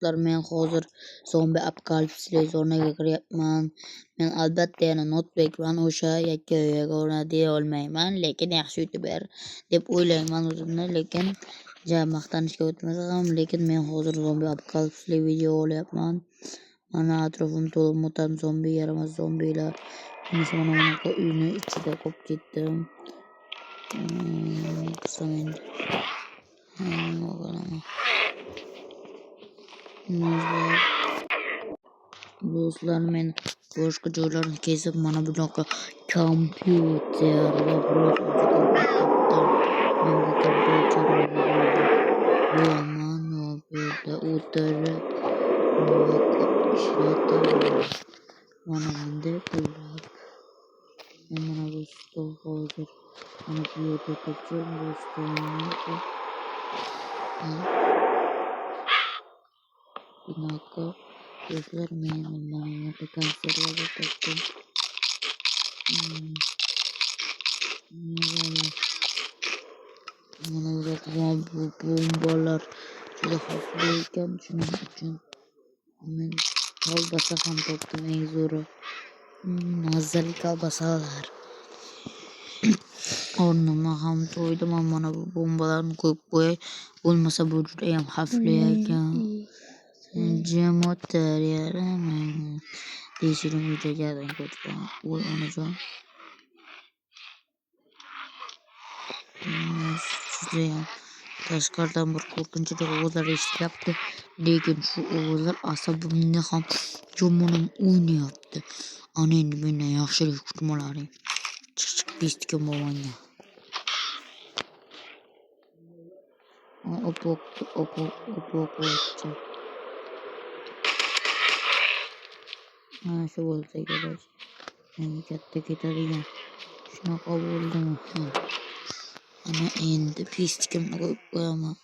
do'stlar, men hozir zombi apokalipsli zonaga kiryapman. Men albatta yana notebekman, o'sha yakka-yo'yaga o'rnatiy olmayman, lekin yaxshi youtuber deb o'ylayman o'zimni, lekin maqtanishga o'tmasa ham, lekin men hozir zombi apokalipsli video olyapman. Mana atrofim to'lib mutant zombi, yaramas zombilar. Mana bunaqa uyni ichida qolib ketdim. Qilsam endi. Do'stlar, men boshqa joylarni kesib mana bunaqa kompyuter va biroz topdim. Men bu kompyuterni bo'yaman va bu yerda o'tirib ishlataman. Mana bunday pullar. Men mana bu stol hozir mana bu yerda turibdi. Bu stolni bunaqa do'stlar, men mana bunaqa konservalar topdim. Mana bu bombalar juda xavfli ekan, shuning uchun men kolbasa ham topdim, eng zo'ri mazali kolbasalar. O'rnimni ham to'ydim, mana bu bombalarni qo'yib qo'yay, bo'lmasa bu juda ham xavfli ekan. Jim o'tir yaraman deyishim ujagan ko'chgan. Voy onajon. Judayam tashqaridan bir qo'rqinchli ovozlar eshityapti, lekin shu ovozlar asabimni ham jomonim o'ynayapti. Ana endi mendan yaxshilik kutmalaring. Chiq pistikam bo'lmanga. Opok. Mana shu bo'lsa kerak. Menga katta ketadigan. Shunaqa bo'ldimi? Ana endi pistikimni qo'yib qo'yaman.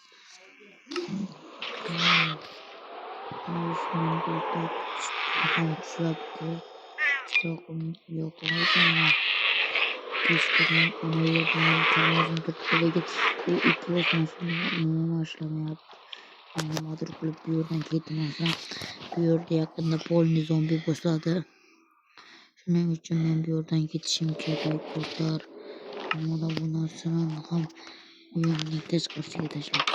Nimadir qilib bu yerdan ketmasam, bu yerda yaqinda polni zombi boshladi. Shuning uchun men bu yerdan ketishim kerak do'stlar. Mana bu narsalarni ham uyimning tashqarisiga tashlab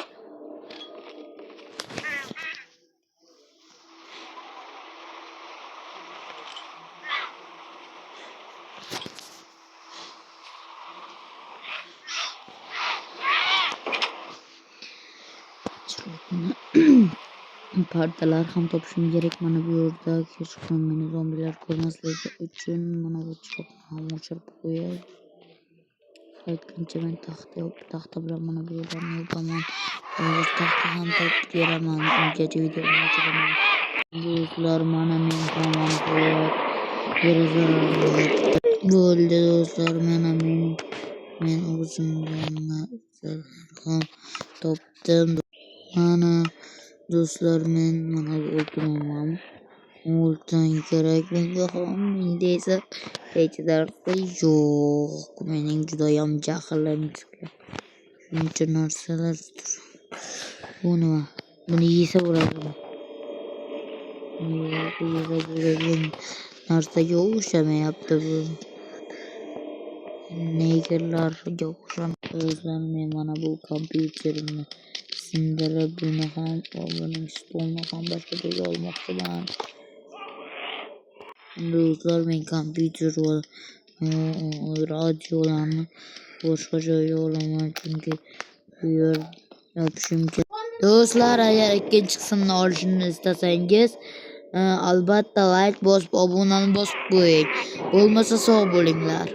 pardalar ham topishim kerak. Mana bu yerda hech qachon meni zombilar ko'rmasligi uchun mana bu chiroqni ham o'chirib qo'yay. Qaytguncha men taxta bilan mana bu yerlarni yopaman. Hozir taxta ham topib beraman. Ungacha videoni o'chiraman. Do'stlar, mana men ham bo'ldi do'stlar, mana men o'zimdan narsalar ham topdim. Mana do'stlar, men mana bu o'tiraman. Oltin kerak menga ham, menda esa hech narsa yo'q. Mening judayam jahlim chiqdi. Shuncha narsalar. Bu nima? Buni yesa bo'ladimi? Narsaga o'xshamayapti bu. Negerlarga o'xshamayapti. Men mana bu kompyuterimni sindirib, buni ham buning stolni ham boshqa joyga olmoqchiman. Do'stlar, men kompyuter va radiolarni boshqa joyga olaman, chunki bu yer yopishim kerak. Do'stlar, agar ikkinchi qismni olishni istasangiz, albatta like bosib, obunani bosib qo'ying. Bo'lmasa sog' bo'linglar.